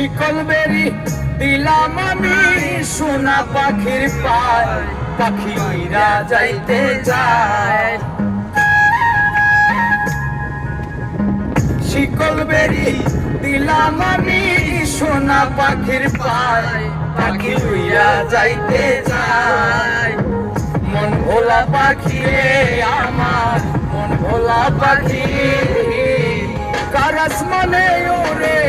শিকল বেরি দিলাম আমি সোনা পাখির পায়, পাখি উইরা যাইতে যায়। শিকল বেরি দিলাম আমি সোনা পাখির পায়, পাখি উইরা যাইতে যায়। মন ভোলা পাখি রে আমার, মন ভোলা পাখি, কার আসমানে ওরে